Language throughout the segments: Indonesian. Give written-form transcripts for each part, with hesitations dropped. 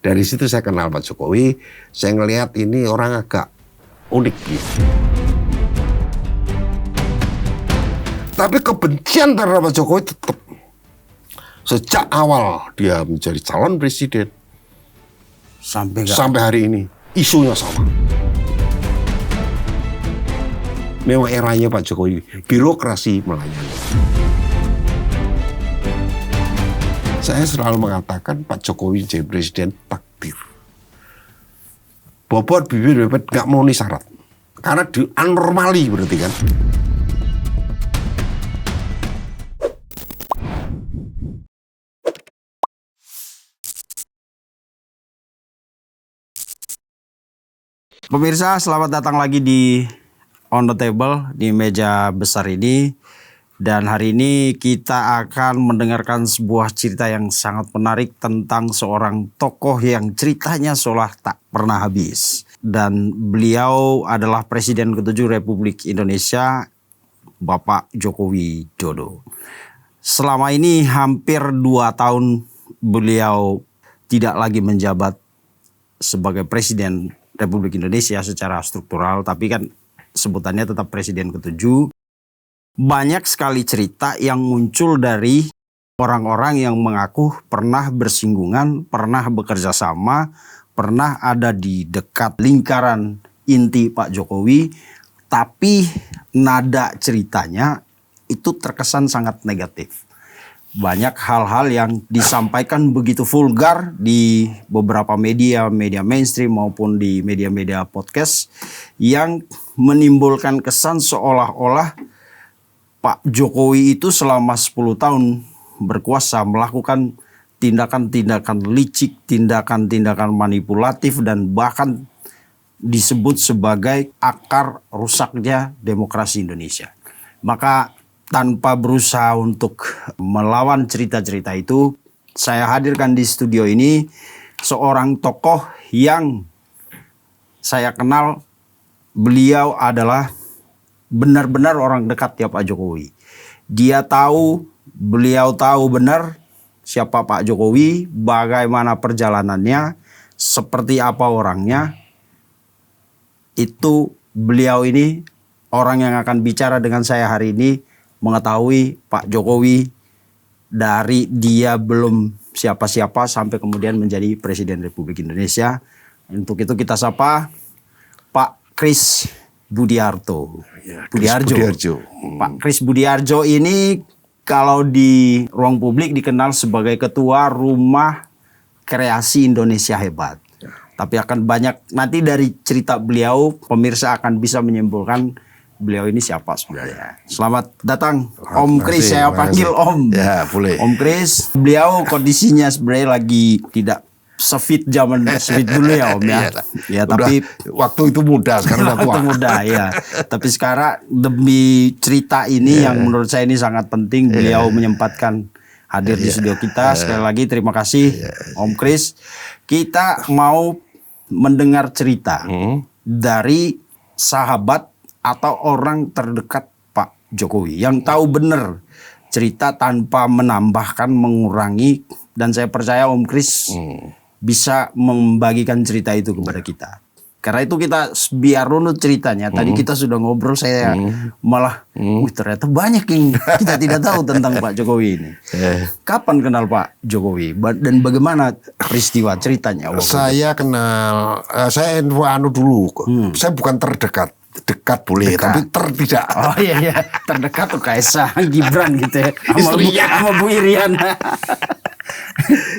Dari situ saya kenal Pak Jokowi, saya ngelihat ini orang agak unik gitu. Tapi kebencian terhadap Pak Jokowi tetap. Sejak awal dia menjadi calon presiden sampai hari ini isunya sama. Memang eranya Pak Jokowi birokrasi melayani. Saya selalu mengatakan Pak Jokowi jadi presiden takdir. Bobot bibir bebet nggak memenuhi syarat karena di anormali berarti kan. Pemirsa, selamat datang lagi di On the Table, di meja besar ini. Dan hari ini kita akan mendengarkan sebuah cerita yang sangat menarik tentang seorang tokoh yang ceritanya seolah tak pernah habis. Dan beliau adalah Presiden ke-7 Republik Indonesia, Bapak Joko Widodo. Selama ini hampir 2 tahun beliau tidak lagi menjabat sebagai Presiden Republik Indonesia secara struktural, tapi kan sebutannya tetap Presiden ke-7. Banyak sekali cerita yang muncul dari orang-orang yang mengaku pernah bersinggungan, pernah bekerja sama, pernah ada di dekat lingkaran inti Pak Jokowi, tapi nada ceritanya itu terkesan sangat negatif. Banyak hal-hal yang disampaikan begitu vulgar di beberapa media mainstream maupun di media-media podcast yang menimbulkan kesan seolah-olah Pak Jokowi itu selama 10 tahun berkuasa melakukan tindakan-tindakan licik, tindakan-tindakan manipulatif dan bahkan disebut sebagai akar rusaknya demokrasi Indonesia. Maka tanpa berusaha untuk melawan cerita-cerita itu, saya hadirkan di studio ini seorang tokoh yang saya kenal. Beliau adalah benar-benar orang dekat ya Pak Jokowi. Beliau tahu benar siapa Pak Jokowi, bagaimana perjalanannya, seperti apa orangnya. Itu beliau ini orang yang akan bicara dengan saya hari ini, mengetahui Pak Jokowi dari dia belum siapa-siapa sampai kemudian menjadi Presiden Republik Indonesia. Untuk itu kita sapa Pak Kris Budiarto. Ya, Budiarjo. Pak Kris Budiarjo ini kalau di ruang publik dikenal sebagai Ketua Rumah Kreasi Indonesia Hebat. Tapi akan banyak nanti dari cerita beliau, pemirsa akan bisa menyimpulkan beliau ini siapa sebenarnya. Selamat datang Om Kris, saya panggil Om. Ya, boleh. Om Kris, beliau kondisinya sebenarnya lagi tidak sefit zaman sefit dulu ya Om ya. Ya tapi waktu itu muda, sekarang udah tua. Waktu muda ya. Tapi sekarang demi cerita ini yang menurut saya ini sangat penting, beliau menyempatkan hadir di studio kita. Sekali lagi terima kasih Om Kris. Kita mau mendengar cerita dari sahabat atau orang terdekat Pak Jokowi yang tahu benar cerita tanpa menambahkan, mengurangi, dan saya percaya Om Kris bisa membagikan cerita itu kepada kita. Karena itu kita biar runut ceritanya. Tadi kita sudah ngobrol, saya malah ternyata banyak yang kita tidak tahu tentang Pak Jokowi ini. Kapan kenal Pak Jokowi dan bagaimana peristiwa ceritanya? Saya kenal, saya dulu. Saya bukan terdekat. Dekat boleh, tapi tidak. Oh iya, terdekat tuh Kaisang, Gibran gitu ya. Sama Bu Irian.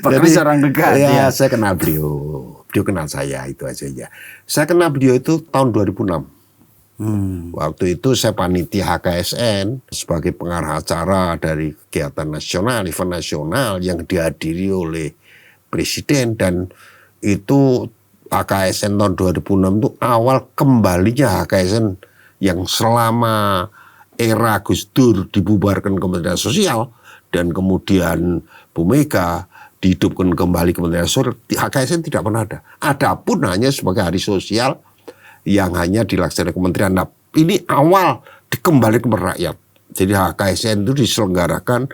Pak Kris orang dekat. Ya, saya kenal beliau. Beliau kenal saya, itu aja ya. Saya kenal beliau itu tahun 2006. Waktu itu saya panitia HKSN sebagai pengarah acara dari kegiatan nasional, event nasional yang dihadiri oleh Presiden, dan itu HKSN tahun 2006 itu awal kembalinya HKSN yang selama era Gus Dur dibubarkan Kementerian Sosial dan kemudian Bu Mega dihidupkan kembali Kementerian Sosial. HKSN tidak pernah ada. Adapun hanya sebagai hari sosial yang hanya dilaksanakan kementerian. Nah, ini awal dikembalikan ke rakyat. Jadi HKSN itu diselenggarakan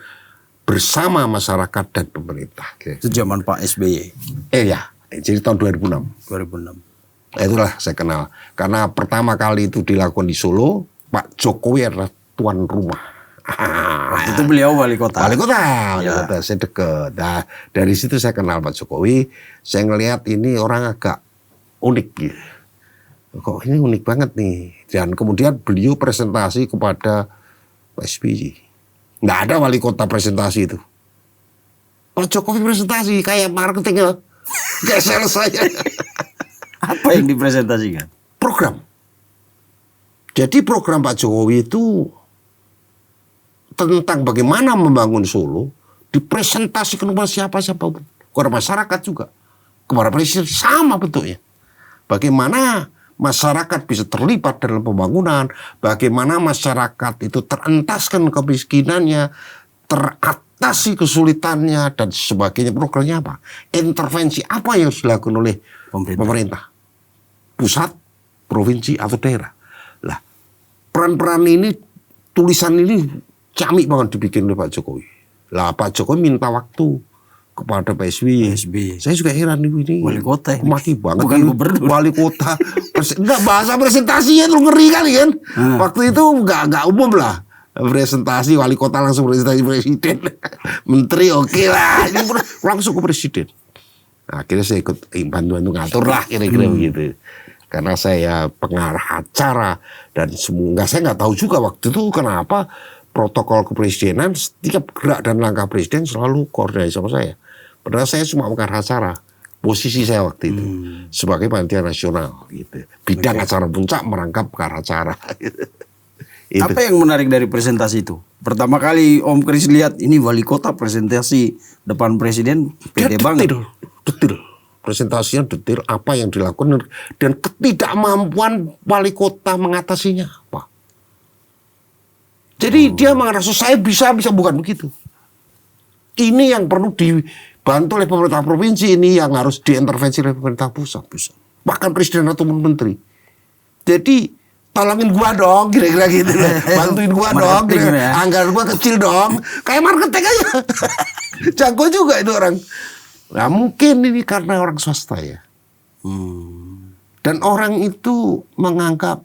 bersama masyarakat dan pemerintah. Itu zaman Pak SBY. Ya. Jadi tahun 2006. 2006. Itulah saya kenal. Karena pertama kali itu dilakukan di Solo, Pak Jokowi adalah tuan rumah. Waktu itu beliau wali kota. Wali kota, saya deket. Nah, dari situ saya kenal Pak Jokowi. Saya ngelihat ini orang agak unik gitu. Kok ini unik banget nih. Dan kemudian beliau presentasi kepada Pak SBY. Nggak ada wali kota presentasi itu. Pak Jokowi presentasi kayak marketing, kayak sales saya. Apa yang dipresentasikan? Program. Jadi program Pak Jokowi itu tentang bagaimana membangun Solo dipresentasikan kepada siapa-siapa, kepada masyarakat juga, kepada presiden sama bentuknya. Bagaimana masyarakat bisa terlibat dalam pembangunan, bagaimana masyarakat itu terentaskan kemiskinannya, teratasi kesulitannya dan sebagainya. Programnya apa? Intervensi apa yang harus dilakukan oleh pemerintah, pusat, provinsi atau daerah. Lah, peran-peran ini, tulisan ini camik banget dibikin oleh Pak Jokowi. Lah, Pak Jokowi minta waktu kepada Pak SBY. Saya juga heran ini wali kota ini. mati banget. Bukan gubernur. Wali kota. Enggak, bahasa presentasinya itu ngeri kali kan. Waktu itu enggak umum lah. Presentasi wali kota langsung presentasi presiden. Menteri oke lah. Ini langsung ke presiden. Nah, akhirnya saya ikut bantu-bantu ngatur lah kira-kira begitu. Karena saya pengarah acara dan semua. Saya nggak tahu juga waktu itu kenapa protokol kepresidenan setiap gerak dan langkah presiden selalu koordinasi sama saya. Padahal saya cuma mengarah acara. Posisi saya waktu itu sebagai panitia nasional gitu. Bidang acara puncak merangkap ke arah acara. Gitu. Apa yang menarik dari presentasi itu? Pertama kali Om Kris lihat ini wali kota presentasi depan presiden, pede banget. Detail. Presentasinya detail apa yang dilakukan dan ketidakmampuan wali kota mengatasinya apa. Jadi dia merasa saya bisa bukan begitu. Ini yang perlu dibantu oleh pemerintah provinsi, ini yang harus diintervensi oleh pemerintah pusat. Bahkan presiden atau menteri. Jadi tolongin gua dong, kira-kira gitu. Bantuin gua dong, anggaran gua kecil dong. Kayak marketing aja. Jago juga itu orang. Nah mungkin ini karena orang swasta ya. Dan orang itu menganggap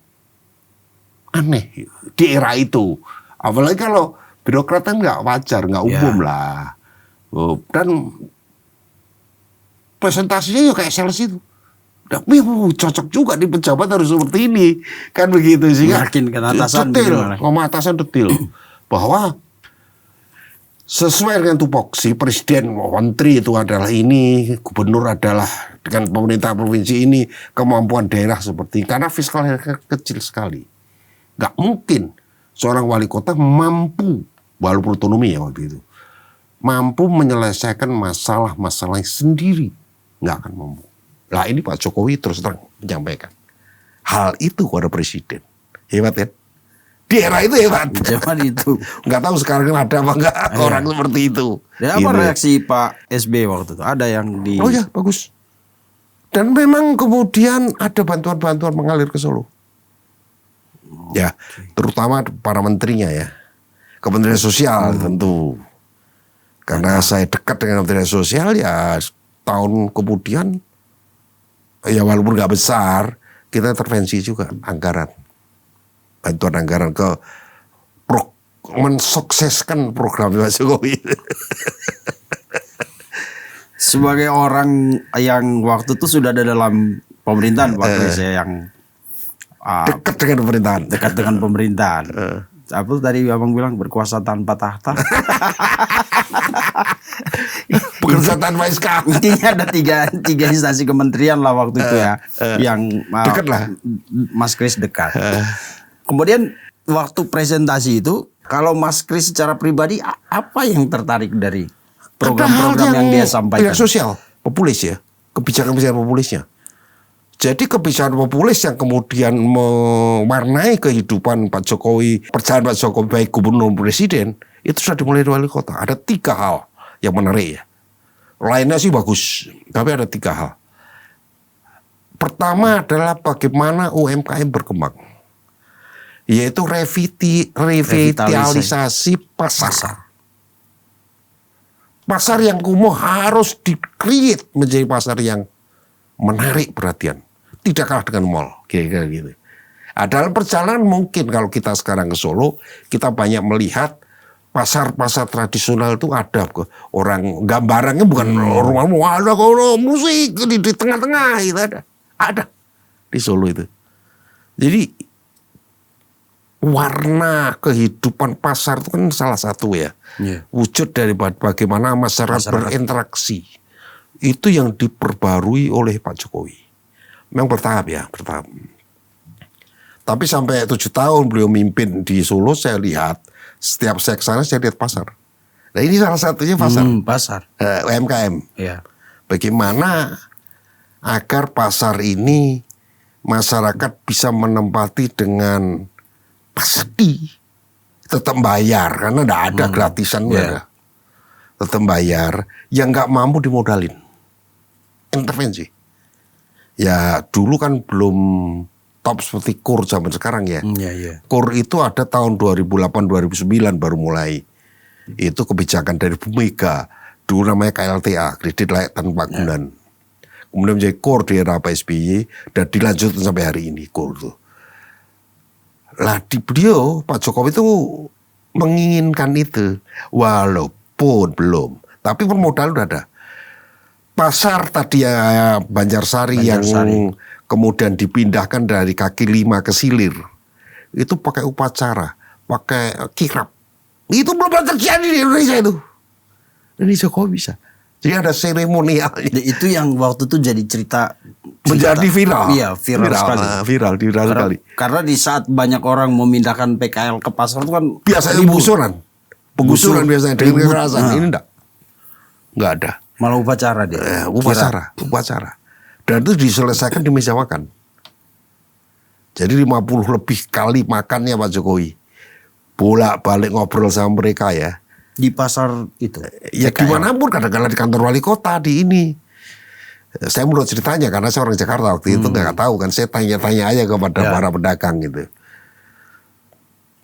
aneh di era itu. Apalagi kalau birokrat kan nggak wajar, nggak umum lah. Dan presentasinya ya kayak sales itu. Tapi cocok juga di pejabat harus seperti ini. Kan begitu sih. Makin ke atasan. Detail, atasan detail. Bahwa sesuai dengan tupoksi presiden, menteri itu adalah ini, gubernur adalah dengan pemerintah provinsi ini, kemampuan daerah seperti ini. Karena fiskalnya kecil sekali. Nggak mungkin seorang wali kota mampu, walaupun otonomi ya waktu itu, mampu menyelesaikan masalah-masalah sendiri. Nggak akan mampu. Nah ini Pak Jokowi terus terang menyampaikan hal itu kepada presiden. Hebat kan? Di era itu hebat. Zaman itu. Nggak tahu sekarang ada apa enggak orang seperti itu. Dan apa reaksi Pak SBY waktu itu? Ada yang di... Oh ya, bagus. Dan memang kemudian ada bantuan-bantuan mengalir ke Solo. Ya, terutama para menterinya ya. Kementerian Sosial tentu. Karena saya dekat dengan Kementerian Sosial ya tahun kemudian ya walaupun nggak besar kita intervensi juga anggaran. Bantuan anggaran ke mensukseskan program Pak Jokowi. Sebagai orang yang waktu itu sudah ada dalam pemerintahan Pak Kris yang dekat dengan pemerintahan. Dekat dengan pemerintahan. Apa tadi abang bilang berkuasa tanpa tahta? Bekerja tanpa SK. Intinya ada tiga instansi kementerian lah waktu itu ya, yang dekat lah. Mas Kris dekat. Kemudian waktu presentasi itu, kalau Mas Kris secara pribadi apa yang tertarik dari program-program yang dia sampaikan? Tidak sosial, populis ya, kebijakan-kebijakan populisnya. Jadi kebijakan populis yang kemudian mewarnai kehidupan Pak Jokowi, perjalanan Pak Jokowi baik gubernur presiden, itu sudah dimulai dari wali kota. Ada 3 hal yang menarik ya. Lainnya sih bagus, tapi ada 3 hal. Pertama adalah bagaimana UMKM berkembang. Yaitu revitalisasi pasar. Pasar yang kumuh harus di-create menjadi pasar yang menarik perhatian. Tidak kalah dengan mall, kira-kira gitu. Dalam perjalanan mungkin kalau kita sekarang ke Solo, kita banyak melihat pasar-pasar tradisional itu ada orang gambarannya bukan rumah ada kalau musik di tengah-tengah itu ada di Solo itu. Jadi warna kehidupan pasar itu kan salah satu ya wujud dari bagaimana masyarakat berinteraksi. Itu yang diperbarui oleh Pak Jokowi. Memang bertahap. Tapi sampai 7 tahun beliau mimpin di Solo, saya lihat setiap saya kesana saya lihat pasar. Nah ini salah satunya pasar. UMKM. Ya. Bagaimana agar pasar ini masyarakat bisa menempati dengan pasti tetap bayar karena tidak ada gratisan, ada. Tetap bayar, yang nggak mampu dimodalin, intervensi. Ya dulu kan belum top seperti KUR zaman sekarang ya. KUR itu ada tahun 2008-2009 baru mulai. Itu kebijakan dari Bu Mega. Dulu namanya KLTA, kredit layak tanpa agunan. Kemudian menjadi KUR di era Pak SBY dan dilanjutkan sampai hari ini KUR itu. Lah di beliau Pak Jokowi itu menginginkan itu walaupun belum. Tapi permodal udah ada. Pasar tadi ya Banjarsari yang kemudian dipindahkan dari kaki 5 ke Silir. Itu pakai upacara, pakai kirap. Itu belum pernah terjadi di Indonesia itu. Ini Jokowi bisa. Jadi ada seremonialnya. Itu yang waktu itu jadi cerita menjadi viral. Iya, viral sekali. Viral sekali. Karena di saat banyak orang memindahkan PKL ke pasar itu kan biasanya penggusuran biasanya dengan kekerasan. Ini enggak ada. Malah upacara dia. Upacara. Dan itu diselesaikan di meja makan. Jadi 50 lebih kali makannya Pak Jokowi. Bolak-balik ngobrol sama mereka ya. Di pasar itu? Ya dimanapun, kadang-kadang di kantor wali kota, di ini. Saya menurut ceritanya, karena saya orang Jakarta waktu itu nggak tahu kan. Saya tanya-tanya aja kepada para pedagang gitu.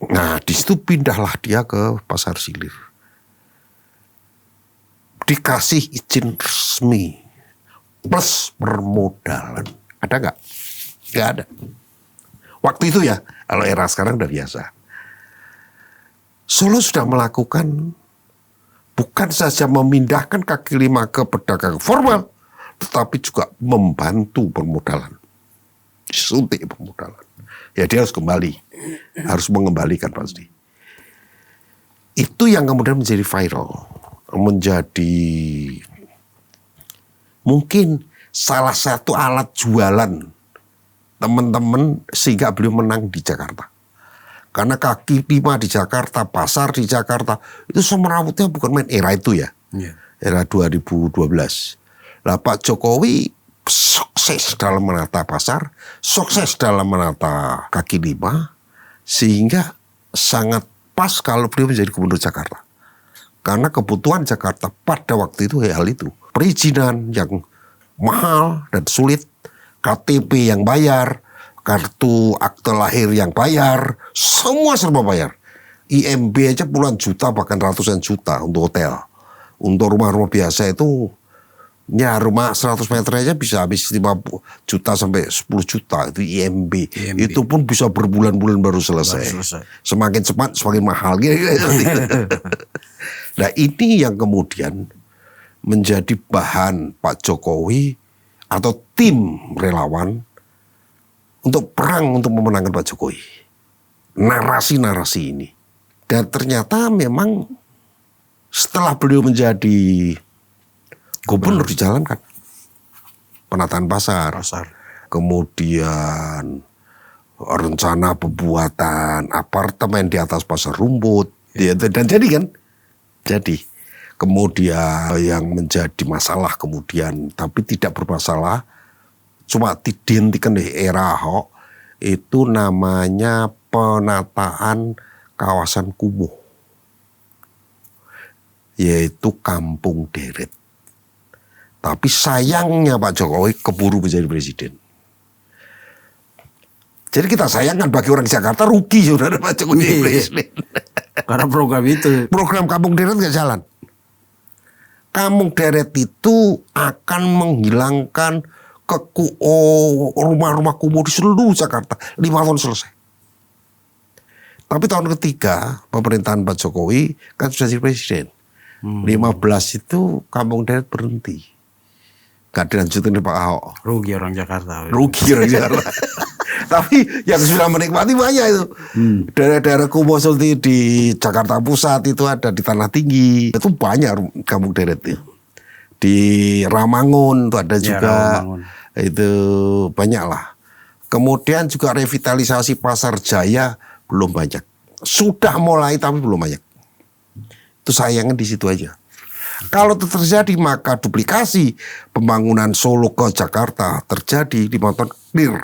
Nah di situ pindahlah dia ke pasar Silir. Dikasih izin resmi plus permodalan. Ada nggak? Nggak ada. Waktu itu ya, kalau era sekarang udah biasa. Solo sudah melakukan bukan saja memindahkan kaki 5 ke pedagang formal, tetapi juga membantu permodalan. Suntik permodalan. Ya dia harus kembali, harus mengembalikan pasti. Itu yang kemudian menjadi viral, menjadi mungkin salah satu alat jualan teman-teman sehingga beliau menang di Jakarta. Karena kaki 5 di Jakarta, pasar di Jakarta, itu semerawutnya bukan main era itu ya. Era 2012. Lah Pak Jokowi sukses dalam menata pasar, sukses dalam menata kaki 5, sehingga sangat pas kalau beliau menjadi gubernur Jakarta. Karena kebutuhan Jakarta pada waktu itu hal itu. Perizinan yang mahal dan sulit, KTP yang bayar, kartu akte lahir yang bayar, semua serba bayar. IMB aja puluhan juta bahkan ratusan juta untuk hotel. Untuk rumah-rumah biasa itu, ya rumah 100 meter aja bisa habis 5 juta sampai 10 juta itu IMB. Itu pun bisa berbulan-bulan baru selesai. Semakin cepat semakin mahal. Nah ini yang kemudian menjadi bahan Pak Jokowi atau tim relawan untuk perang untuk memenangkan Pak Jokowi. Narasi-narasi ini. Dan ternyata memang setelah beliau menjadi gubernur dijalankan. Penataan pasar. Kemudian rencana pembuatan apartemen di atas pasar rumput. Dan jadi kan? Jadi. Kemudian yang menjadi masalah kemudian, tapi tidak bermasalah, cuma dihentikan di era Ahok, itu namanya penataan kawasan kumuh. Yaitu Kampung Deret. Tapi sayangnya Pak Jokowi keburu menjadi presiden. Jadi kita sayangkan bagi orang Jakarta rugi sudah ada Pak Jokowi jadi presiden. Karena program itu. Program Kampung Deret nggak jalan. Kampung Deret itu akan menghilangkan ke rumah-rumah kumuh di seluruh Jakarta. 5 tahun selesai. Tapi tahun ketiga pemerintahan Pak Jokowi kan sudah jadi presiden. 15 itu kampung deret berhenti. Gak dilanjutin Pak Ahok. Rugi orang Jakarta. Rugi orang Jakarta. Tapi yang sudah menikmati banyak itu. Daerah-daerah kumuh seperti di Jakarta Pusat itu ada di Tanah Tinggi. Itu banyak kampung deret itu. Di Ramangun itu ada juga. Ramangun. Itu banyak lah. Kemudian juga revitalisasi Pasar Jaya belum banyak. Sudah mulai tapi belum banyak. Itu sayangnya di situ aja. Kalau itu terjadi maka duplikasi pembangunan Solo ke Jakarta terjadi di tahun clear.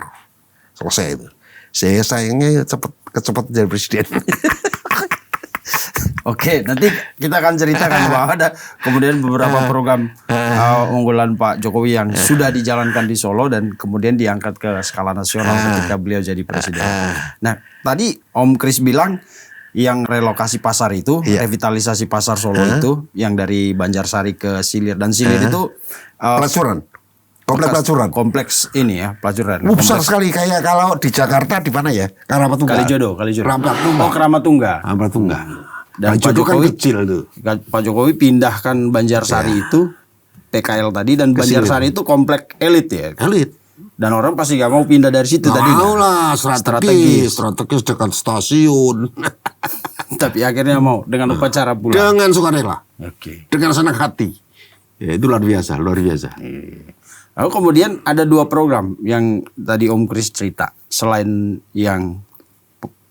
Selesai itu. Saya sayangnya cepat jadi presiden. Oke, nanti kita akan ceritakan bahwa ada kemudian beberapa program unggulan Pak Jokowi yang sudah dijalankan di Solo dan kemudian diangkat ke skala nasional ketika beliau jadi presiden. Nah, tadi Om Kris bilang yang relokasi pasar itu, revitalisasi pasar Solo itu, yang dari Banjarsari ke Silir dan Silir itu Pelacuran. Kompleks Pelacuran. Kompleks ini ya, Pelacuran. Besar sekali kayak kalau di Jakarta di mana ya? Karamatungga. Kalijodo. Keramatungga. Oh, Keramatungga. Keramatungga. Dan Pak Jokowi kan kecil tuh. Pak Jokowi pindahkan Banjarsari itu PKL tadi dan Banjarsari itu komplek elit ya. Elit. Dan orang pasti gak mau pindah dari situ tadi. Mau lah, strategis dekat stasiun. Tapi akhirnya mau dengan upacara pula. Dengan sukarela. Oke. Dengan senang hati. Ya, itu luar biasa. Lalu kemudian ada 2 program yang tadi Om Kris cerita selain yang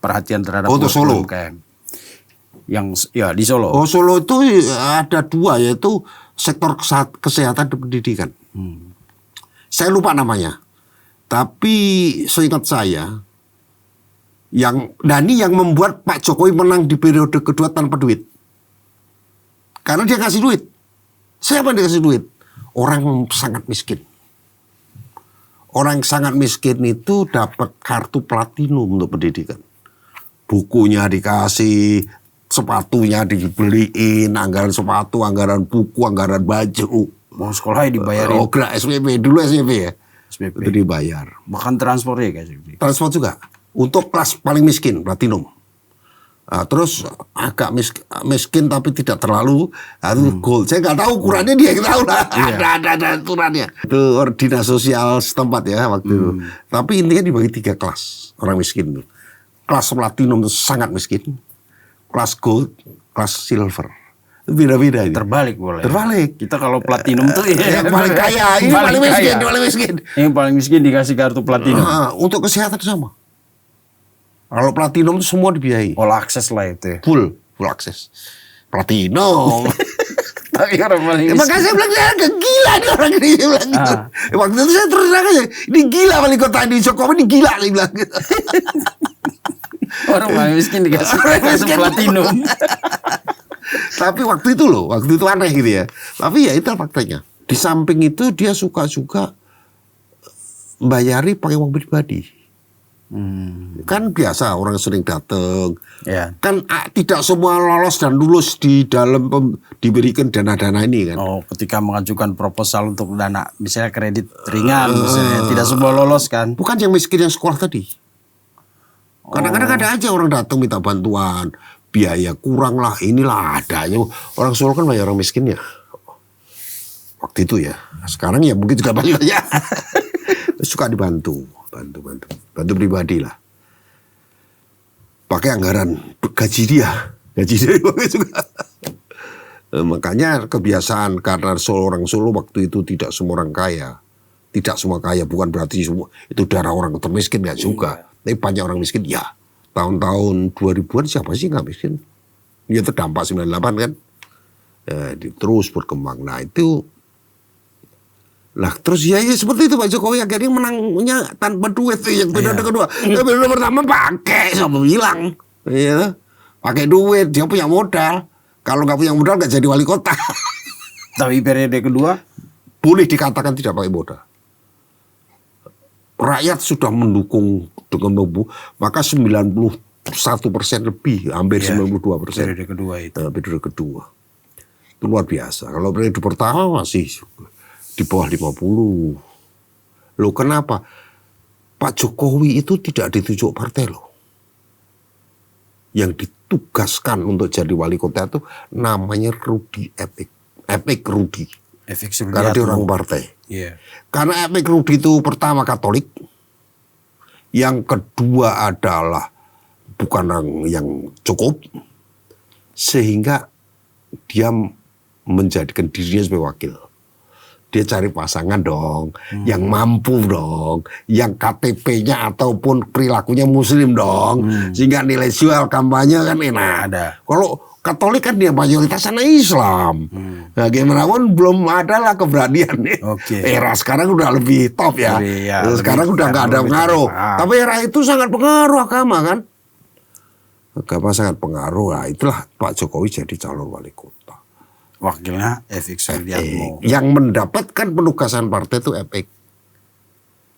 perhatian terhadap untuk Solo. UMKM. Yang ya di Solo. Oh, Solo itu ada 2 yaitu sektor kesehatan dan pendidikan. Saya lupa namanya. Tapi seingat saya yang Dani yang membuat Pak Jokowi menang di periode kedua tanpa duit. Karena dia kasih duit. Siapa yang dikasih duit? Orang sangat miskin. Orang sangat miskin itu dapat kartu platinum untuk pendidikan. Bukunya dikasih, sepatunya dibeliin, anggaran sepatu, anggaran buku, anggaran baju. Mau sekolah dibayarin. Oh, SPP dulu SPP ya. SPP. Itu dibayar. Bahkan transportnya kayak Transport juga. Untuk kelas paling miskin, platinum. Nah, terus agak miskin tapi tidak terlalu harus gold. Saya nggak tahu ukurannya, dia yang tahu lah. Ada aturannya. Itu dinas sosial setempat ya waktu itu. Tapi intinya dibagi 3 kelas orang miskin itu. Kelas platinum itu sangat miskin. Kelas gold, kelas silver. Beda-beda ini. Terbalik boleh. Terbalik. Kita kalau platinum tuh yang paling kaya, ini paling miskin. Yang paling miskin dikasih kartu platinum. Untuk kesehatan sama. Kalau platinum itu semua dibiayai. All access lah itu ya. Full access. Platinum. Tapi orang paling miskin. Makanya saya bilang, dia gila nih orang ini. Saya bilang gitu. Waktu itu saya terus terang aja, ini gila wali kota di Jokowi, ini gila. Dia bilang gitu. Orang paling miskin dikasih kartu platinum. Tapi waktu itu aneh gitu ya. Tapi ya itu faktanya. Di samping itu dia suka juga bayari pakai uang pribadi. Kan biasa orang sering datang. Kan tidak semua lolos dan lulus di dalam diberikan dana-dana ini kan. Oh, ketika mengajukan proposal untuk dana misalnya kredit ringan misalnya, tidak semua lolos kan. Bukan yang miskin yang sekolah tadi. Kadang-kadang ada aja orang datang minta bantuan, biaya kurang lah, inilah adanya. Orang Solo kan banyak orang miskin ya. Waktu itu ya. Sekarang ya mungkin juga banyak ya. Suka dibantu pribadi lah. Pakai anggaran gaji dia juga. Makanya kebiasaan karena orang Solo waktu itu tidak semua orang kaya. Tidak semua kaya, bukan berarti semua itu darah orang termiskin, nggak juga. Tapi banyak orang miskin, ya. Tahun-tahun 2000-an siapa sih nggak miskin? Ya terdampak 98 kan. Terus berkembang. Nah terus ya seperti itu Pak Jokowi akhirnya menangnya tanpa duit tuh yang periode kedua. Periode pertama pakai, siapa bilang? Ya, pakai duit, dia punya modal. Kalau nggak punya modal nggak jadi wali kota. Tapi periode kedua boleh dikatakan tidak pakai modal. Rakyat sudah mendukung dengan membu, maka 91% lebih, hampir 92%. Periode kedua itu. Periode kedua. Itu luar biasa. Kalau periode pertama masih di bawah 50. Loh kenapa? Pak Jokowi itu tidak ditunjuk partai loh. Yang ditugaskan untuk jadi wali kota itu namanya Rudi Epik. Epik Rudi. Efek Karena dia orang partai. Iya. Karena Epik Rudi itu pertama Katolik. Yang kedua adalah bukan orang yang cukup. Sehingga dia menjadikan dirinya sebagai wakil. Dia cari pasangan dong, yang mampu dong, yang KTP-nya ataupun perilakunya muslim dong, sehingga nilai jual kampanye kan enak. Ada. Kalau Katolik kan dia mayoritas sana Islam. Nah, gimana pun belum ada lah keberanian nih. Oke. Era sekarang udah lebih top ya. Sekarang udah nggak ada pengaruh. terkenal. Tapi era itu sangat pengaruh agama kan. Agama sangat pengaruh. Nah, itulah Pak Jokowi jadi calon wali kota. Wakilnya Efik Suryatmo. Yang mendapatkan penugasan partai itu Epik.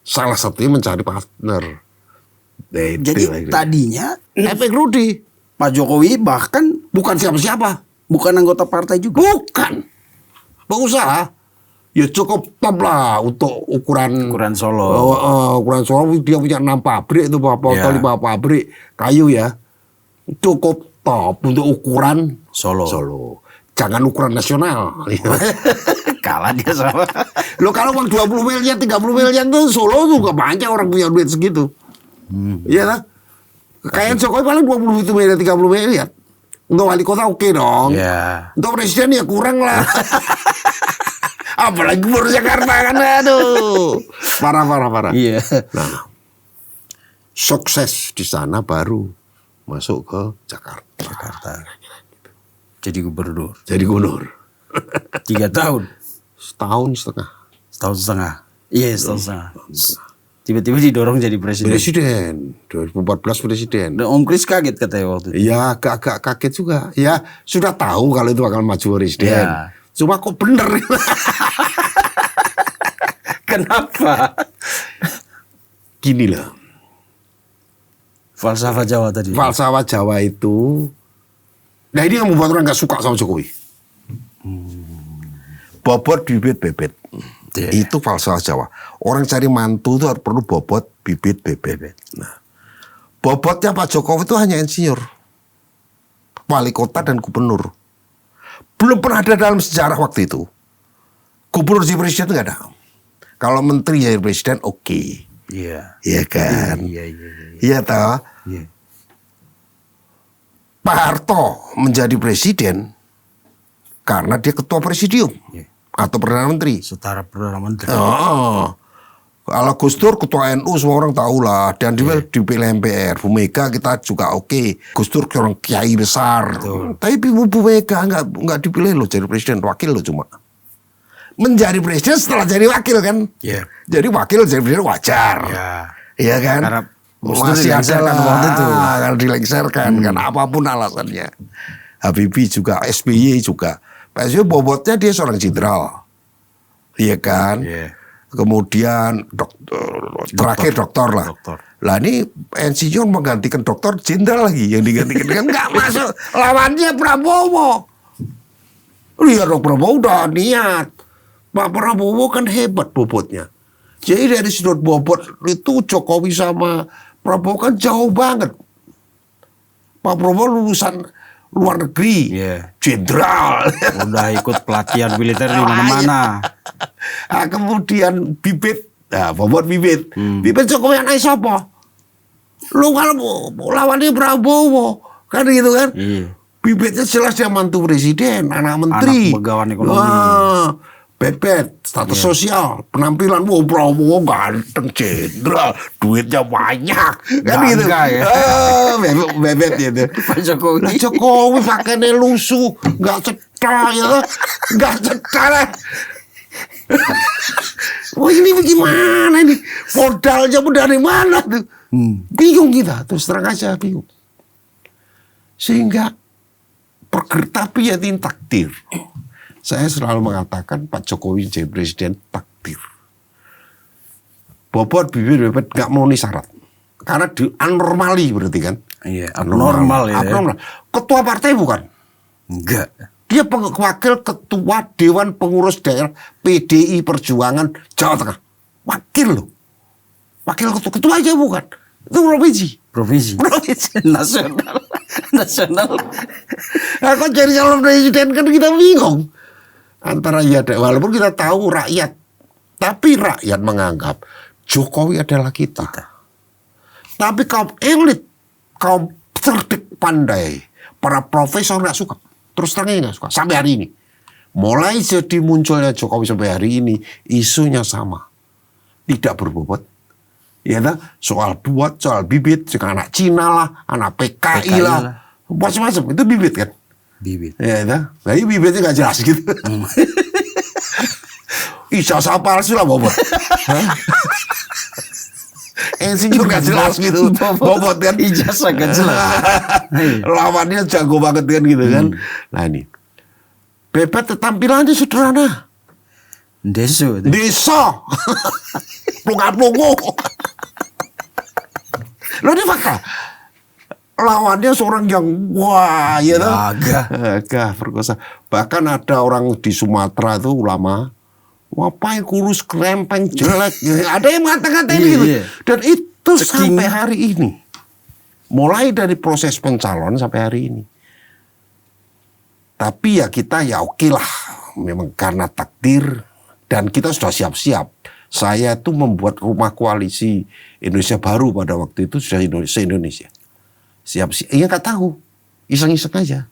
Salah satunya mencari partner. Jadi tadinya Epik Rudi Pak Jokowi bahkan bukan siapa-siapa. bukan anggota partai juga. Bukan. Pengusaha. Ya cukup top lah untuk ukuran Solo. ukuran Solo. Dia punya 6 pabrik itu atau 5 pabrik kayu ya. Cukup top untuk ukuran Solo. Jangan ukuran nasional. Kalah dia sama. Loh kalau uang 20 miliar, 30 miliar itu Solo juga banyak orang punya duit segitu. Iya lah. Kayak Jokowi paling 20 miliar, 30 miliar. Untuk wali kota oke dong. Iya. Untuk presiden ya kurang lah. Apalagi gubernur Jakarta kan, aduh. Parah. Iya. Nah, sukses di sana baru masuk ke Jakarta. Jadi gubernur. Jadi gubernur. 3 tahun. Setahun setengah. Setahun setengah. Iya, setahun setengah. Tiba-tiba didorong jadi presiden. Presiden. 2014 presiden. Dan Om Kris kaget katanya waktu itu. Ya agak kaget juga. Ya sudah tahu kalau itu akan maju presiden. Ya. Cuma kok bener. Kenapa? Gini lah. Falsafah Jawa tadi. Falsafah Jawa itu. Nah ini yang membuat orang gak suka sama Jokowi. Bobot bibit bebet. Yeah. Itu falsafah Jawa. Orang cari mantu itu harus perlu bobot bibit bebet. Nah, bobotnya Pak Jokowi itu hanya insinyur, wali kota dan gubernur. Belum pernah ada dalam sejarah waktu itu. Gubernur jadi presiden itu nggak ada. Kalau menteri jadi presiden oke. Iya. Iya kan? Iya. Iya toh. Iya. Pak Harto menjadi presiden karena dia ketua presidium atau perdana menteri. Setara Perdana Menteri. Oh. Kalau Gus Dur ketua NU semua orang tahu lah, dan dia dipilih MPR. Bu Mega kita juga oke. Gus Dur orang kiai besar. Tapi Bu Mega nggak dipilih loh jadi presiden, wakil loh cuma. Menjadi presiden setelah jadi wakil kan. Iya. Jadi wakil jadi presiden wajar. Iya. Iya kan? Karena Gus Dur masih ada dilengsarkan lah waktu itu. kalau dilengserkan kan apapun alasannya. Habibie juga, SBY juga. Pak SBY bobotnya dia seorang jenderal. Iya kan? Iya. Kemudian terakhir dokter lah. Dokter. Lah ini insinyur menggantikan dokter jenderal lagi yang digantikan kan nggak masuk lawannya Prabowo. Lihat dong Prabowo udah niat. Pak Prabowo kan hebat bobotnya. Jadi dari sudut bobot itu Jokowi sama Prabowo kan jauh banget. Pak Prabowo lulusan luar negeri, jenderal. Udah ikut pelatihan militer di mana-mana. Nah, kemudian bibit, nah bobot bibit. Bibit Jokowi anak siapa? Lu kalau lawannya Prabowo, kan gitu kan? Iya. Bibitnya jelas dia mantu presiden, anak menteri. Anak begawan ekonomi. Wah, bebet, status sosial, penampilan, wah Prabowo ganteng, jenderal, duitnya banyak, kan gitu. Ya. Bebet gitu. Pak Jokowi. Nah, Jokowi pakainya lusuh, nggak cetar ya, nggak cetar. Wah ini bagaimana nih? Modalnya pun dari mana tuh? Bingung kita, terus terang aja bingung. Sehingga tapi ya ini takdir. Saya selalu mengatakan Pak Jokowi jadi presiden takdir. Bobot bibir bebet nggak mau nih syarat. Karena di anormali berarti kan? Iya, abnormal ya. Abnormal. Ketua partai bukan? Enggak. Dia wakil ketua Dewan Pengurus Daerah PDI Perjuangan Jawa Tengah. wakil loh. Wakil ketua aja bukan. Itu provinsi. Nasional. Nah, kok jadi calon presiden kan kita bingung. Antara ya, walaupun kita tahu rakyat, tapi rakyat menganggap Jokowi adalah kita. Tapi kaum elit, kaum cerdik pandai, para profesor nggak suka. Terus terangnya nggak suka. Sampai hari ini. Mulai jadi munculnya Jokowi sampai hari ini, isunya sama. Tidak berbobot. Ya, soal buat, soal bibit, anak Cina lah, anak PKI lah. Macam-macam. Itu bibit kan? Bibit. Ya, tapi bibitnya nggak jelas gitu. Ijazah palsu lah bobot. Insinyur nggak jelas gitu. Bobot kan. Ijazah nggak jelas. Lawannya jago banget kan gitu kan. Nah ini. Bebet tampilannya sederhana. Deso. Plunga-plungu. Loh ini fakta. Lawannya seorang yang wah ya tuh. Gagah perkosa. Bahkan ada orang di Sumatera itu ulama, ngapain kurus krempeng jelek. Ada yang mengatakan gitu. Dan itu sampai hari ini. Mulai dari proses pencalon sampai hari ini. Tapi ya kita ya oke lah. Memang karena takdir. Dan kita sudah siap-siap. Saya tuh membuat rumah koalisi Indonesia Baru pada waktu itu sudah se-Indonesia. Siap-siap. Ya nggak tahu. Iseng-iseng aja.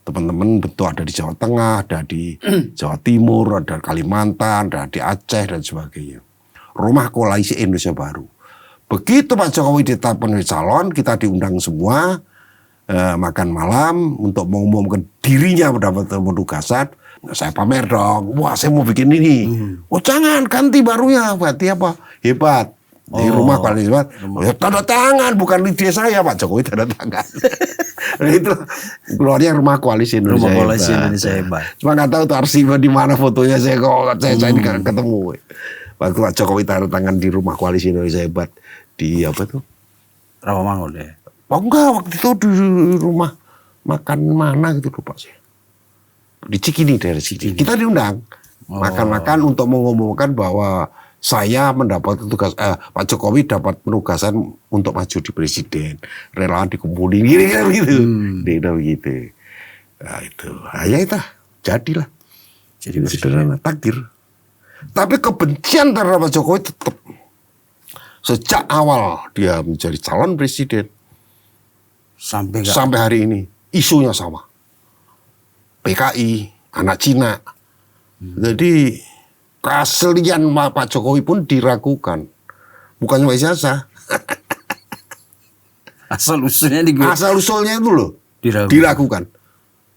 Teman-teman betul ada di Jawa Tengah, ada di Jawa Timur, ada di Kalimantan, ada di Aceh dan sebagainya. Rumah koalisi Indonesia Baru. Begitu Pak Jokowi ditetapkan calon, kita diundang semua makan malam untuk mengumumkan dirinya mendapat penugasan. Saya pamer dong, wah saya mau bikin ini. Oh jangan, ganti barunya, berarti apa? Hebat. Di rumah koalisi hebat. Ya, tanda tangan, bukan ide saya Pak Jokowi tanda tangan. Nah, itu keluarnya rumah koalisi Indonesia. Rumah koalisi Indonesia hebat. Cuma nggak tahu tuh arsipnya di mana fotonya saya ketemu. Waktu Pak Jokowi tanda tangan di rumah koalisi Indonesia hebat di apa tuh? Rawamangun ya. Oh enggak, waktu itu di rumah makan mana gitu lupa sih. Di Cikini, dari Cikini. Kita diundang makan-makan untuk mengumumkan bahwa saya mendapat tugas, Pak Jokowi dapat penugasan untuk maju di presiden. Relawan dikumpulin gitu. Gitu. Nah itu, ya itu, jadilah. Jadi sederhana, takdir. Tapi kebencian terhadap Pak Jokowi tetap. Sejak awal dia menjadi calon presiden. Sampai hari ini, isunya sama. PKI, anak Cina. Jadi keaslian Pak Jokowi pun diragukan. Bukan cuma ijazah. Asal-usulnya itu loh diragukan.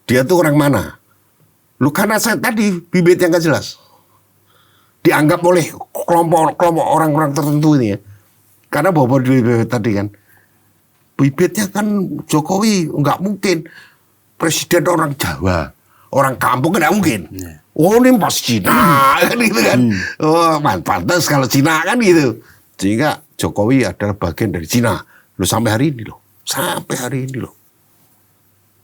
Dia tuh orang mana? Lu karena saya tadi bibitnya nggak jelas. Dianggap oleh kelompok orang-orang tertentu ini ya. Karena bawa bibit tadi kan. Bibitnya kan Jokowi nggak mungkin presiden orang Jawa, orang kampung kan nggak mungkin. Oh ini pas Cina kan gitu kan. Oh pantas kalau Cina kan gitu. Sehingga Jokowi adalah bagian dari Cina. Loh sampai hari ini loh.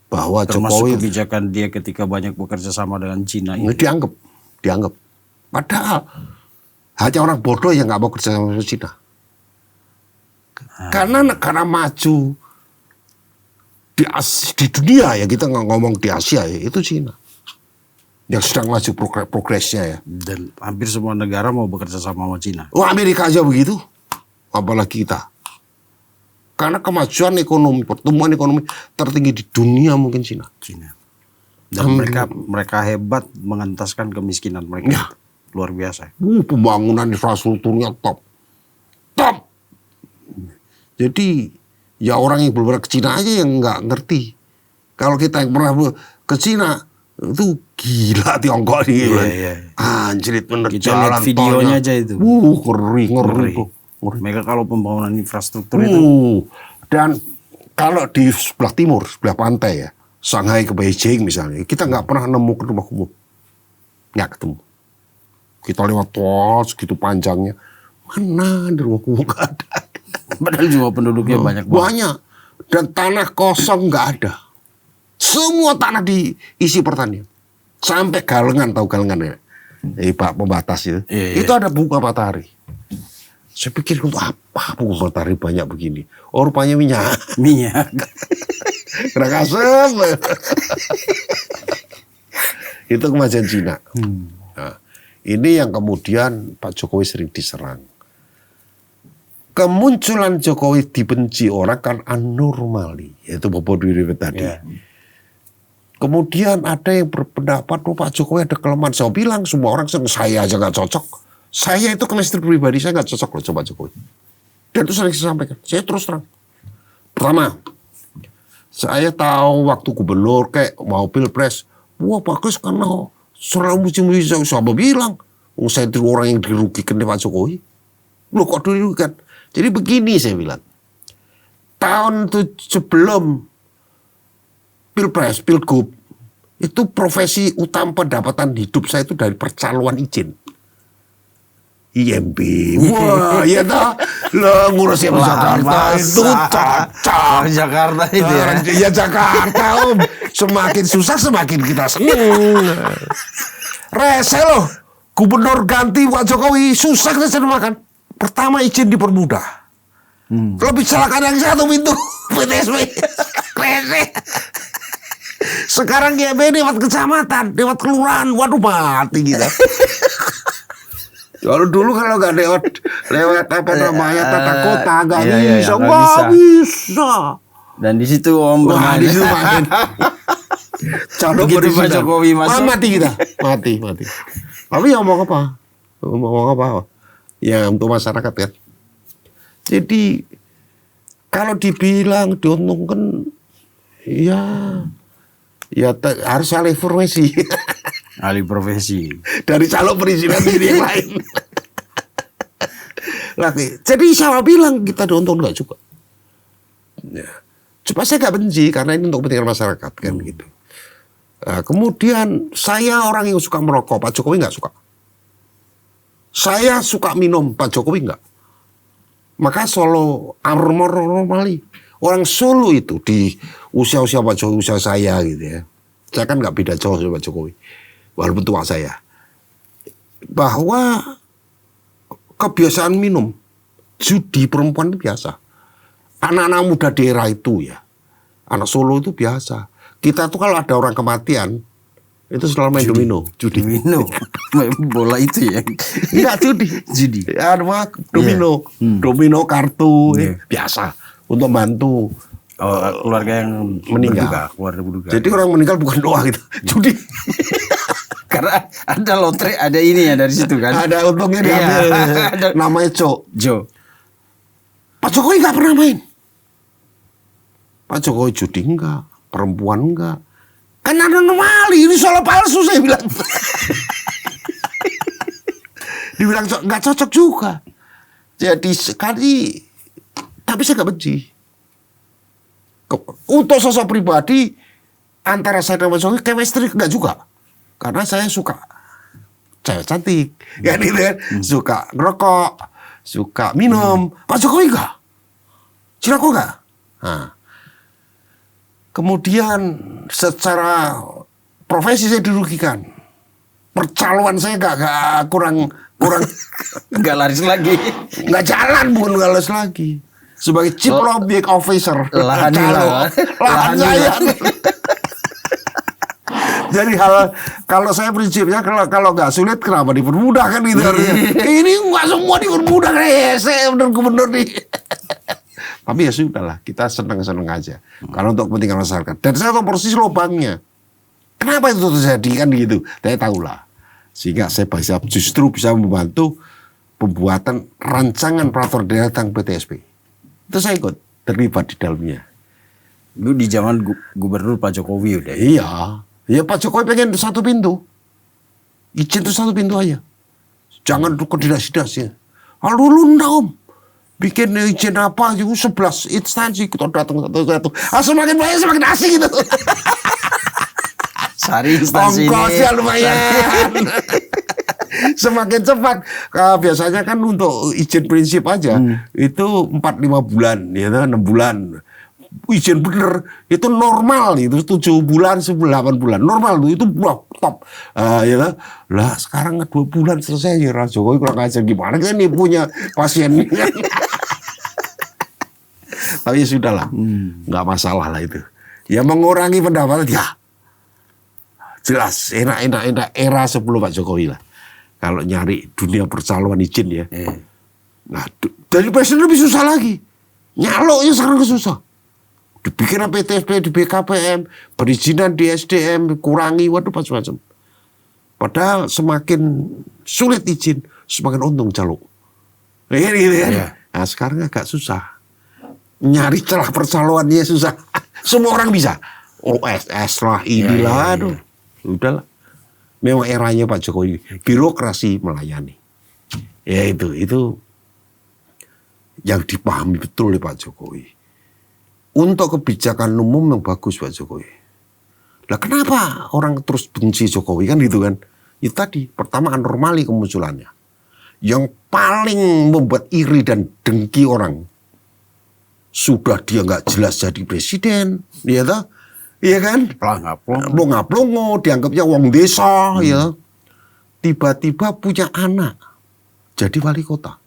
Bahwa termasuk Jokowi kebijakan dia ketika banyak bekerja sama dengan Cina ini. Dianggap. Padahal hanya orang bodoh yang nggak mau kerja sama Cina. Karena negara maju di dunia ya, kita nggak ngomong di Asia ya, itu Cina yang sedang maju progresnya ya. Dan hampir semua negara mau bekerja sama Cina. Oh Amerika aja begitu, apalagi kita. Karena kemajuan ekonomi, pertumbuhan ekonomi tertinggi di dunia mungkin Cina. Dan mereka hebat mengentaskan kemiskinan mereka. Ya. Luar biasa. Pembangunan infrastrukturnya top. Jadi ya orang yang belum pernah ke Cina aja yang nggak ngerti. Kalau kita yang pernah ke Cina itu gila Tiongkok nih. Iya. Anjrit bener kita jalan lihat videonya aja itu. Ngeri. Mereka kalau pembangunan infrastruktur itu. Dan kalau di sebelah timur, sebelah pantai ya, Shanghai ke Beijing misalnya, kita nggak pernah nemu ke rumah kumuh. Nggak ketemu. Kita lewat tol segitu panjangnya, mana di rumah kumuh nggak ada. Padahal juga penduduknya banyak banget. Banyak. Dan tanah kosong nggak ada. Semua tanah diisi pertanian. Sampai galengan, tahu galengan ya? Pak pembatas itu. Itu ada bunga matahari. Saya pikir untuk apa bunga matahari banyak begini? Oh, rupanya minyak. Minyak. Kena kasem. Itu kemajuan Cina. Nah, ini yang kemudian Pak Jokowi sering diserang. Kemunculan Jokowi dibenci orang kan anormali, yaitu Bobo Diri tadi. Kemudian ada yang berpendapat, Pak Jokowi ada kelemahan. Saya bilang semua orang saya aja nggak cocok. Saya itu chemistry pribadi saya nggak cocok loh sama Jokowi. Dan itu sering saya sampaikan. Saya terus terang. Pertama, saya tahu waktu gubernur kayak mau pilpres, wah bagus karena selalu muji-muji siapa bilang, saya itu orang yang dirugikan oleh Pak Jokowi. Loh kok dirugikan? Jadi begini saya bilang, tahun itu sebelum pilpres, pilgub, itu profesi utama pendapatan hidup saya itu dari percaloan izin. IMB, wah ya dah, lah ngurusin Jakarta itu cocok. Jakarta itu ya. Ya Jakarta om, semakin susah semakin kita seneng. Rese loh, gubernur ganti Pak Jokowi susah kita cari makan. Pertama izin dipermudah. Lebih celaka yang satu pintu PTSP. Rese. Sekarang IMB lewat kecamatan, lewat kelurahan, waduh mati kita. Kalau dulu kalau nggak lewat apa namanya tata kota nggak bisa. Dan di situ Om bermain. Di situ main. Calon begitu Pak Jokowi masuk. Mati kita, mati. Tapi ya mau apa? Ya untuk masyarakat kan. Jadi kalau dibilang diuntungkan, ya harus alih profesi. Alih profesi. Dari calon presiden ini yang lain. Jadi saya bilang kita diuntung enggak juga. Ya. Cuma saya nggak benci karena ini untuk kepentingan masyarakat kan gitu. Nah, kemudian saya orang yang suka merokok, Pak Jokowi nggak suka. Saya suka minum, Pak Jokowi nggak. Maka Solo normali. Orang Solo itu di usia-usia Pak Jokowi, usia saya gitu ya. Saya kan nggak beda jauh sama Pak Jokowi. Walaupun tua saya. Bahwa kebiasaan minum, judi perempuan itu biasa. Anak-anak muda daerah itu ya. Anak Solo itu biasa. Kita tuh kalau ada orang kematian, itu selalu main domino. Judi. Domino. Main bola itu ya. Enggak judi. Ya, domino. Domino kartu. Biasa. Untuk bantu. Keluarga yang meninggal. Keluarga berduka. Jadi orang meninggal bukan doa gitu. Judi. Karena ada lotre, ada ini ya dari situ kan. Ada untungnya diambil. Namanya Jo. Pak Jokowi nggak pernah main. Pak Jokowi judi enggak, perempuan enggak. Kan ada normali, ini soal palsu saya bilang. Dibilang nggak cocok juga. Jadi sekali, tapi saya nggak benci. Untuk sosok pribadi antara saya dan Pak Jokowi chemistry enggak juga. Karena saya suka cewek cantik, kan gitu kan. Suka ngerokok, suka minum. Pak Jokowi enggak. Cilako enggak. Nah. Kemudian secara profesi saya dirugikan. Percaloan saya enggak kurang enggak laris lagi. Enggak jalan, bukan enggak laris lagi. Sebagai chief lobbying officer. Lahan saya. Jadi kalau saya prinsipnya kalau nggak sulit kenapa dipermudah kan gitu. Ini nggak semua dipermudah saya benar gubernur nih. Tapi ya sudahlah, kita senang-senang aja. Karena untuk kepentingan masyarakat. Dan saya tahu persis lubangnya. Kenapa itu terjadi kan gitu? Saya tahulah. Sehingga saya justru bisa membantu pembuatan rancangan peraturan daerah tentang PTSP. Itu saya ikut terlibat di dalamnya. Itu di zaman gubernur Pak Jokowi udah. Iya. Ya Pak Jokowi pengen satu pintu. Izin itu satu pintu aja. Jangan koordinasi-dasi. Lalu lu enggak om. Bikin izin apa juga 11 instansi kita datang satu-satu. Semakin banyak semakin asik gitu. Sehari instansi ongkosnya lumayan. Semakin cepat. Biasanya kan untuk izin prinsip aja itu 4-5 bulan, ya 6 bulan. izin bener, itu normal, itu 7 bulan, 8 bulan, normal tuh, itu wah, top. Ya kan? Lah sekarang 2 bulan selesai ya, Jokowi kurang ajar gimana kan nih punya pasien ini kan. Tapi ya sudahlah, nggak masalah lah itu. Ya mengurangi pendapatan ya, jelas enak era sebelum Pak Jokowi lah. Kalau nyari dunia percaloan izin ya. Nah, dari presiden lebih susah lagi. Nyaloknya sekarang susah. Dibikin PTSP di BKPM, perizinan di SDM kurangi, waduh macam-macam. Padahal semakin sulit izin, semakin untung calo. Gitu kan? Ya. Nah, sekarang agak susah. Nyari celah percaloannya susah. Semua orang bisa. OSS lah, inilah, aduh. Udahlah. Memang eranya Pak Jokowi. Birokrasi melayani. Ya itu yang dipahami betul oleh Pak Jokowi. Untuk kebijakan umum yang bagus Pak Jokowi. Lah kenapa orang terus benci Jokowi kan gitu kan? Itu tadi, pertama anomali kemunculannya. Yang paling membuat iri dan dengki orang, sudah dia nggak jelas jadi presiden, ya toh? Iya kan? Plonga-plongo, dianggapnya wong desa, ya. Tiba-tiba punya anak jadi wali kota.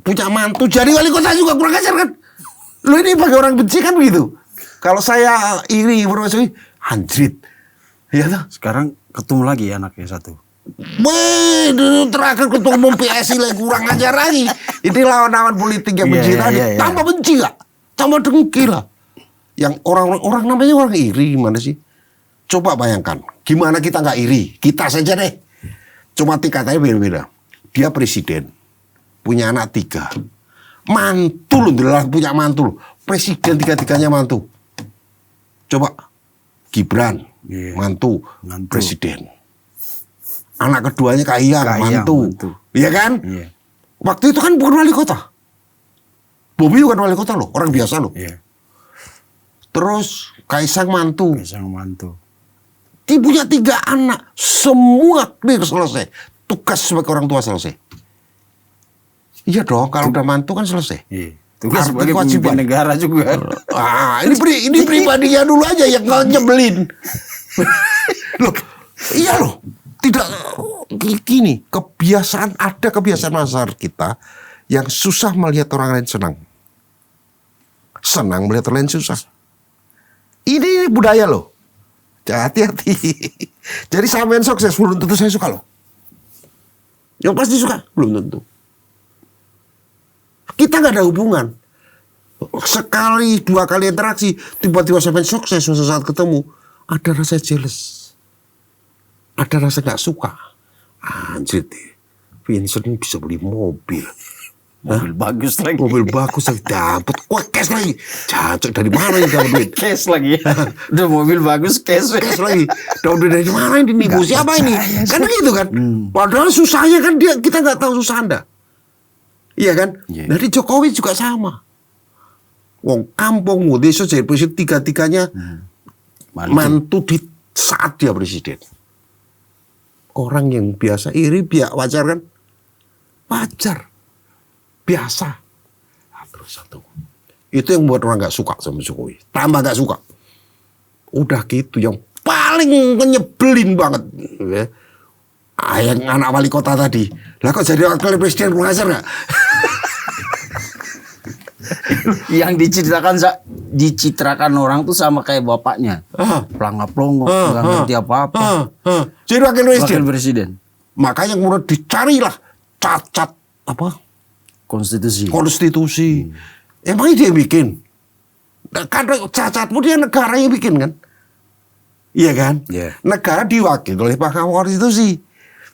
Punya mantu jadi wali kota juga, kurang ajar kan? Lo ini bagi orang benci kan begitu. Kalau saya iri, anjrit. Ya toh? Sekarang ketemu lagi anaknya satu. Wih, terakhir ketua umum PSI lagi kurang ajar lagi. Ini lawan-lawan politik yang benci tadi. Tambah benci gak? Tambah dengki lah. Yang orang namanya orang iri gimana sih? Coba bayangkan, gimana kita nggak iri? Kita saja deh. Cuma tingkatannya beda-beda. Dia presiden, punya anak 3. Mantu loh, punya mantu loh. Presiden 3-tiganya mantu. Coba, Gibran, mantu presiden. Anak keduanya Kahiyang, mantu. Iya kan? Yeah. Waktu itu kan bukan wali kota. Bobi bukan wali kota loh, orang biasa loh. Yeah. Terus Kaisang mantu. Dia punya 3 anak. Semua clear selesai. Tugas sebagai orang tua selesai. Iya dong, kalau udah mantu kan selesai. Yeah. Tugas sebagai pemimpin negara juga. Ini pribadinya dulu aja yang nyebelin. Loh, iya loh. Tidak gini, ada kebiasaan masyarakat kita yang susah melihat orang lain senang. Senang melihat orang lain susah. Ini budaya loh. Hati-hati. Jadi sampean sukses, belum tentu saya suka loh. Yang pasti suka, belum tentu. Kita nggak ada hubungan. Sekali, 2 kali interaksi, tiba-tiba sampean sukses, suatu saat ketemu, ada rasa jealous. Ada rasa gak suka. Anjir deh, Vincent bisa beli mobil. Mobil bagus lagi. Mobil bagus lagi. Dapat cash lagi. Cacok dari mana ini dapat duit? Cash lagi. Udah mobil bagus, cash lagi. Dapat duit dari mana ini? Nipu siapa ini? Kan gitu kan. Padahal susahnya kan kita nggak tahu susah Anda. Iya kan? Dari Jokowi juga sama. Wong kampung, desa jadi presiden 3-tiganya mantu di saat dia presiden. Orang yang biasa iri, wajar kan? Wajar. Biasa. Nah, terus satu. Itu yang buat orang gak suka sama Jokowi. Tambah gak suka. Udah gitu, yang paling menyebelin banget. Ya. Yang anak wali kota tadi. Lah kok jadi wakil presiden, kurang ajar gak? Yang dicitrakan orang tuh sama kayak bapaknya. Pelangga-pelongo, nggak ngerti apa-apa. Jadi wakil presiden. Makanya kemudian dicarilah cacat apa? Konstitusi. Emang dia yang bikin? Karena cacatmu dia negara yang bikin kan? Iya kan? Yeah. Negara diwakili oleh Mahkamah Konstitusi.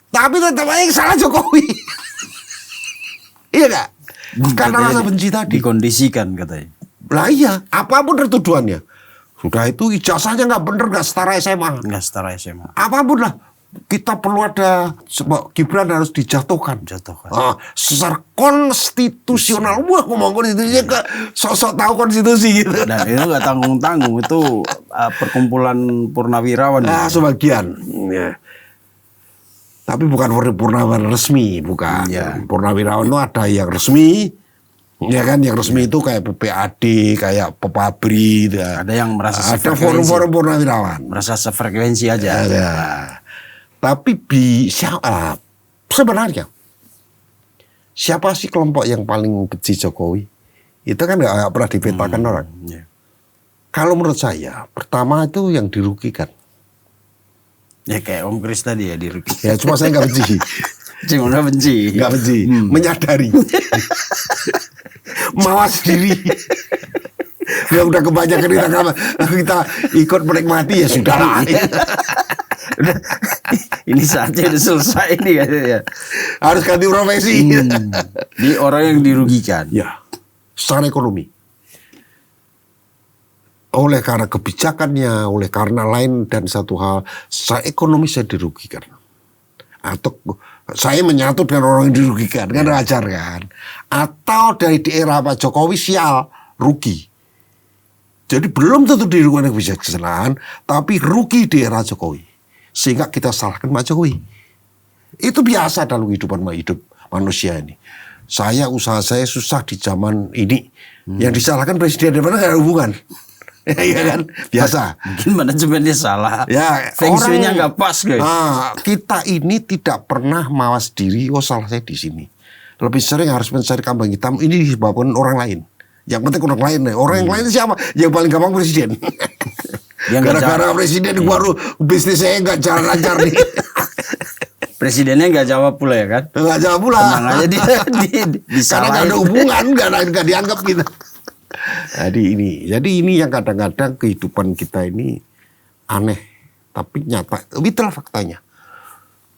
Tapi tetap aja yang salah Jokowi. Iya gak? Karena rasa benci tadi. Dikondisikan katanya. Lah iya, apapun tuduhannya. Sudah itu ijazahnya nggak bener, nggak setara SMA. Nggak setara SMA. Apapun lah. Kita perlu ada, Gibran harus dijatuhkan. Secara konstitusional. Wah, ngomong konstitusi, sosok tahu konstitusi gitu. Dan itu nggak tanggung-tanggung. Itu perkumpulan purnawirawan. Sebagian. Ya. Tapi bukan purnawirawan resmi, bukan. Ya. Purnawirawan itu ada yang resmi, Ya kan yang resmi itu kayak PPAD, kayak Pepabri, Ada yang merasa ada forum-forum purnawirawan. merasa sefrekuensi aja. Ada. Tapi sebenarnya siapa sih kelompok yang paling benci Jokowi? Itu kan nggak pernah dipetakan orang. Ya. Kalau menurut saya, pertama itu yang dirugikan. Ya kayak Om Kris tadi ya dirugikan. Ya cuma saya nggak benci. Cuma nggak benci. Nggak benci, menyadari. Mawas diri. Ya udah kebanyakan kita ikut menikmati ya sudahlah. Ini saatnya udah selesai nih katanya. Harus ganti profesi. Di orang yang dirugikan. Ya, secara ekonomi. Oleh karena kebijakannya, oleh karena lain dan satu hal, secara ekonomi saya dirugikan. Atau saya menyatu dengan orang yang dirugikan, kan wajar kan? Atau dari di era Pak Jokowi sial, rugi. Jadi belum tentu dirugikan kebijaksanaan, tapi rugi di era Jokowi. Sehingga kita salahkan Pak Jokowi. Itu biasa dalam kehidupan hidup manusia ini. Usaha saya susah di zaman ini. Yang disalahkan presiden, daripada nggak ada hubungan. Iya kan? Biasa. Mungkin manajemennya salah. Ya, Feng Shui-nya nggak pas, guys. Kita ini tidak pernah mawas diri, salah saya di sini. Lebih sering harus mencari kambing hitam, ini disebabkan orang lain. Yang penting orang lain. Orang yang lain siapa? Yang paling gampang presiden. Gara-gara presiden baru bisnis saya nggak jalan lancar nih. Presidennya nggak jawab pula ya kan? Nggak jawab pula. Tenang aja Karena nggak ada hubungan, nggak dianggap kita. Jadi ini yang kadang-kadang kehidupan kita ini aneh, tapi nyata. Itulah faktanya.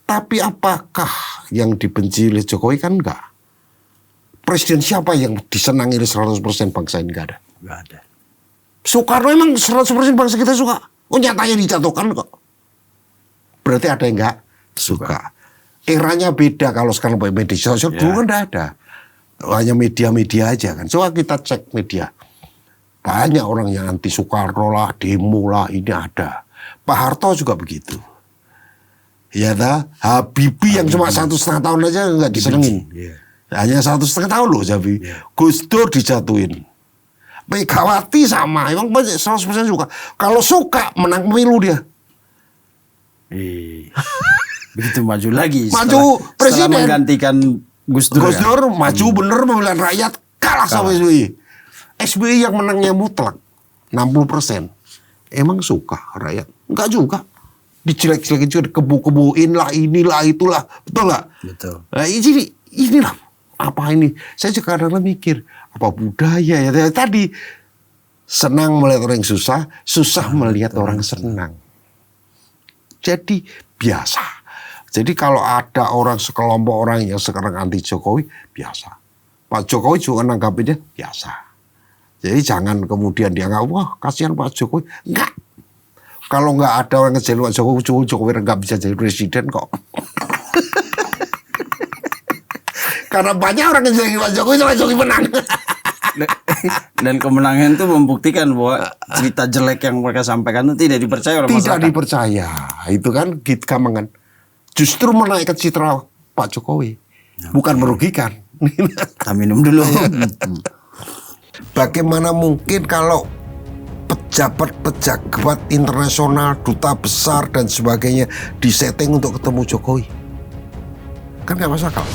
Tapi apakah yang dibenci oleh Jokowi? Kan enggak. Presiden siapa yang disenangi oleh 100% bangsa ini? Enggak ada. Nggak ada. Soekarno emang 100% bangsa kita suka. Nyatanya dijatuhkan kok. Berarti ada yang enggak suka. Eranya beda kalau sekarang media sosial. Dulu kan enggak ada. Hanya media-media aja kan. Coba kita cek media. Banyak orang yang anti Soekarno lah, demo lah, ini ada. Pak Harto juga begitu. Ya dah, Habibie yang cuma 1,5 tahun aja nggak disenengin. Hanya 1,5 tahun loh Habibie. Gus Dur dijatuhin. Megawati sama, emang 100% suka. Kalau suka menang pemilu dia. Begitu maju lagi. Maju presiden. Setelah menggantikan Gus Dur. Gus Dur maju bener pemilihan rakyat, kalah sama SBY. SBY yang menangnya mutlak 60%. Emang suka rakyat? Enggak juga. Dijelek-jelekin juga, dikebu-kebuin lah, inilah, itulah. Betul nggak? Betul. Nah, jadi inilah apa ini? Saya juga kadang-kadang mikir, apa budaya ya? Tadi senang melihat orang yang susah, susah melihat orang senang. Jadi biasa. Jadi kalau ada orang sekelompok orang yang sekarang anti Jokowi, biasa. Pak Jokowi juga nanggapinnya biasa. Jadi jangan kemudian dianggap, wah kasihan Pak Jokowi. Enggak. Kalau nggak ada orang ngejelek Pak Jokowi, Jokowi nggak bisa jadi presiden kok. Karena banyak orang ngejelek Pak Jokowi menang. Dan kemenangan itu membuktikan bahwa cerita jelek yang mereka sampaikan itu tidak dipercaya oleh masyarakat. Tidak dipercaya. Itu kan gampang kan. Justru menaikkan citra Pak Jokowi. Bukan merugikan. Kita minum dulu. Bagaimana mungkin kalau pejabat-pejabat internasional, duta besar dan sebagainya disetting untuk ketemu Jokowi? Kan nggak masuk akal.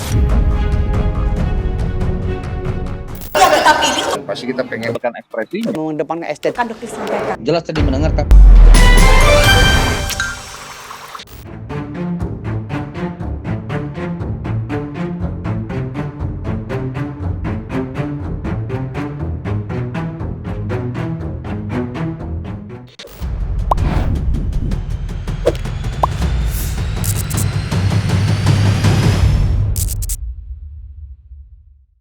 Pasti kita pengen ekspresi mengedepankan estetika. jelas tadi mendengarkan